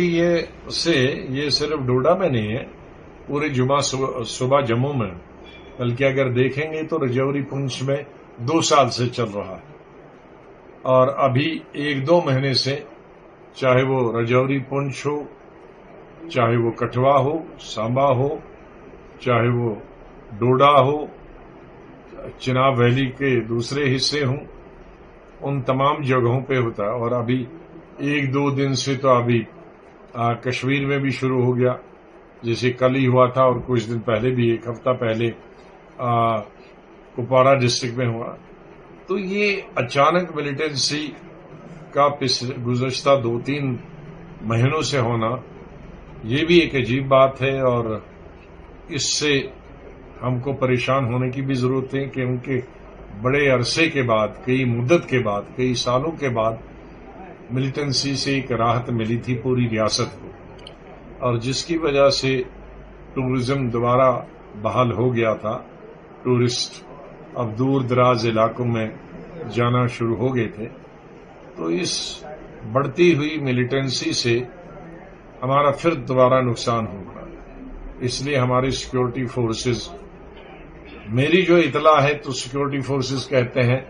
ये सिर्फ डोडा में नहीं है, पूरे जुमा सुबह जम्मू में, बल्कि अगर देखेंगे तो रजौरी पुंछ में 2 साल से चल रहा है। और अभी 1-2 महीने से, चाहे वो रजौरी पुंछ हो, चाहे वो कठुआ हो, सांबा हो, चाहे वो डोडा हो, चिनाब वैली के दूसरे हिस्से हों, उन तमाम जगहों पे होता है। और अभी 1-2 दिन से तो अभी कश्मीर में भी शुरू हो गया, जैसे कल ही हुआ था, और कुछ दिन पहले भी, 1 हफ्ता पहले कुपवाड़ा डिस्ट्रिक्ट में हुआ। तो ये अचानक मिलिटेंसी का गुज़श्ता 2-3 महीनों से होना, ये भी एक अजीब बात है। और इससे हमको परेशान होने की भी जरूरत है, क्योंकि बड़े अरसे के बाद, कई मुद्दत के बाद, कई सालों के बाद मिलिटेंसी से एक राहत मिली थी पूरी रियासत को, और जिसकी वजह से टूरिज्म दोबारा बहाल हो गया था। टूरिस्ट अब दूर दराज इलाकों में जाना शुरू हो गए थे। तो इस बढ़ती हुई मिलिटेंसी से हमारा फिर दोबारा नुकसान होगा। इसलिए हमारी सिक्योरिटी फोर्सेस, मेरी जो इतला है तो सिक्योरिटी फोर्सेस कहते हैं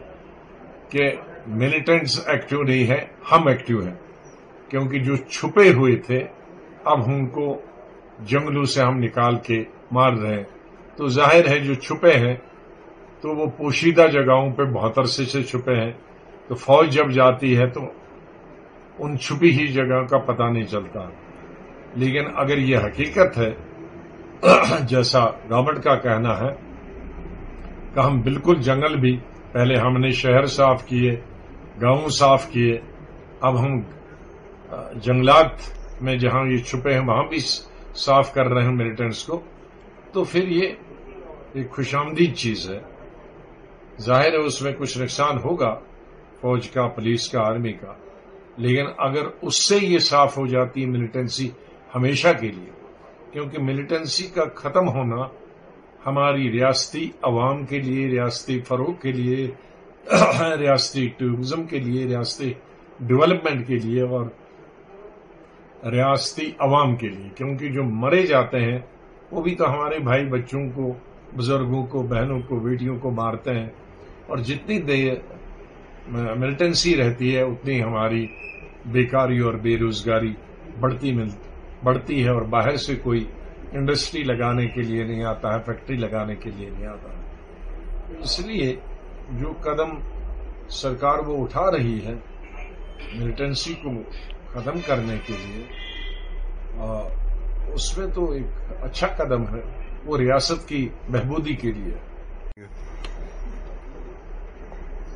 कि मिलिटेंट्स एक्टिव नहीं है, हम एक्टिव हैं, क्योंकि जो छुपे हुए थे अब उनको जंगलों से हम निकाल के मार रहे हैं। तो जाहिर है जो छुपे हैं तो वो पोशीदा जगहों पे बहुत अरसे से छुपे हैं, तो फौज जब जाती है तो उन छुपी ही जगह का पता नहीं चलता। लेकिन अगर ये हकीकत है जैसा गवर्नमेंट का कहना है कि हम बिल्कुल जंगल भी, पहले हमने शहर साफ किए, गांव साफ किए, अब हम जंगलात में जहां ये छुपे हैं वहां भी साफ कर रहे हैं मिलिटेंट्स को, तो फिर ये एक खुशामदीद चीज है। जाहिर है उसमें कुछ नुकसान होगा फौज का, पुलिस का, आर्मी का, लेकिन अगर उससे ये साफ हो जाती है मिलिटेंसी हमेशा के लिए, क्योंकि मिलिटेंसी का खत्म होना हमारी रियासती अवाम के लिए, रियासती फरोग के लिए, रियासती टूरिज्म के लिए, रियासती डेवलपमेंट के लिए और रियासती अवाम के लिए, क्योंकि जो मरे जाते हैं वो भी तो हमारे भाई बच्चों को, बुजुर्गों को, बहनों को, बेटियों को मारते हैं। और जितनी मिलिटेंसी रहती है उतनी हमारी बेकारी और बेरोजगारी बढ़ती है, और बाहर से कोई इंडस्ट्री लगाने के लिए नहीं आता है, फैक्ट्री लगाने के लिए नहीं आता है। इसलिए जो कदम सरकार वो उठा रही है मिलिटेंसी को खत्म करने के लिए, उसमें तो एक अच्छा कदम है, वो रियासत की बहबूदी के लिए।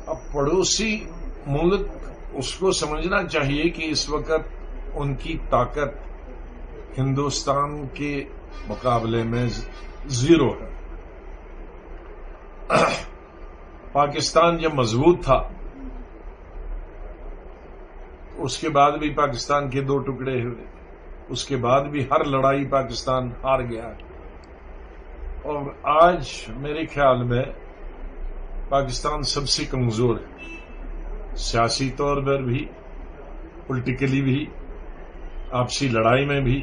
अब पड़ोसी मुल्क उसको समझना चाहिए कि इस वक्त उनकी ताकत हिंदुस्तान के मुकाबले में 0 है। पाकिस्तान जब मजबूत था उसके बाद भी पाकिस्तान के 2 टुकड़े हुए, उसके बाद भी हर लड़ाई पाकिस्तान हार गया। और आज मेरे ख्याल में पाकिस्तान सबसे कमजोर है, सियासी तौर पर भी, पॉलिटिकली भी, आपसी लड़ाई में भी,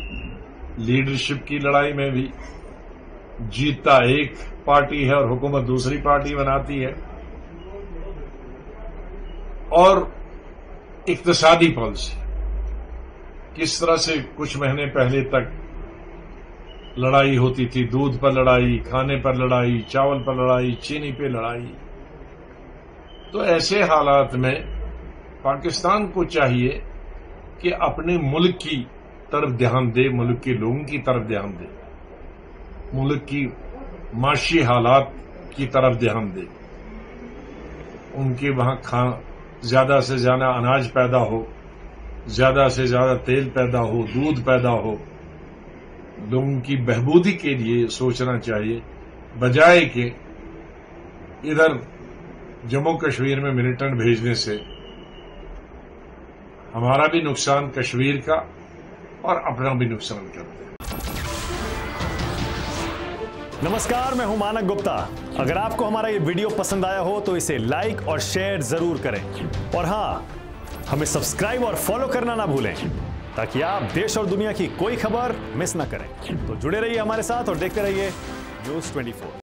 लीडरशिप की लड़ाई में भी। जीतता एक पार्टी है और हुकूमत दूसरी पार्टी बनाती है। और इक्तिसादी पॉलिसी, किस तरह से कुछ महीने पहले तक लड़ाई होती थी, दूध पर लड़ाई, खाने पर लड़ाई, चावल पर लड़ाई, चीनी पे लड़ाई। तो ऐसे हालात में पाकिस्तान को चाहिए कि अपने मुल्क की तरफ ध्यान दे, मुल्क के लोगों की तरफ ध्यान दे, मुल्क की माशी हालात की तरफ ध्यान दे। उनके वहां ज्यादा से ज्यादा अनाज पैदा हो, ज्यादा से ज्यादा तेल पैदा हो, दूध पैदा हो। लोगों की बहबूदी के लिए सोचना चाहिए, बजाय कि इधर जम्मू कश्मीर में मिलिटेंट भेजने से हमारा भी नुकसान, कश्मीर का, और अपना भी नुकसान करते हैं। नमस्कार, मैं हूं मानक गुप्ता। अगर आपको हमारा ये वीडियो पसंद आया हो तो इसे लाइक और शेयर जरूर करें, और हां, हमें सब्सक्राइब और फॉलो करना ना भूलें। ताकि आप देश और दुनिया की कोई खबर मिस ना करें। तो जुड़े रहिए हमारे साथ और देखते रहिए News 24।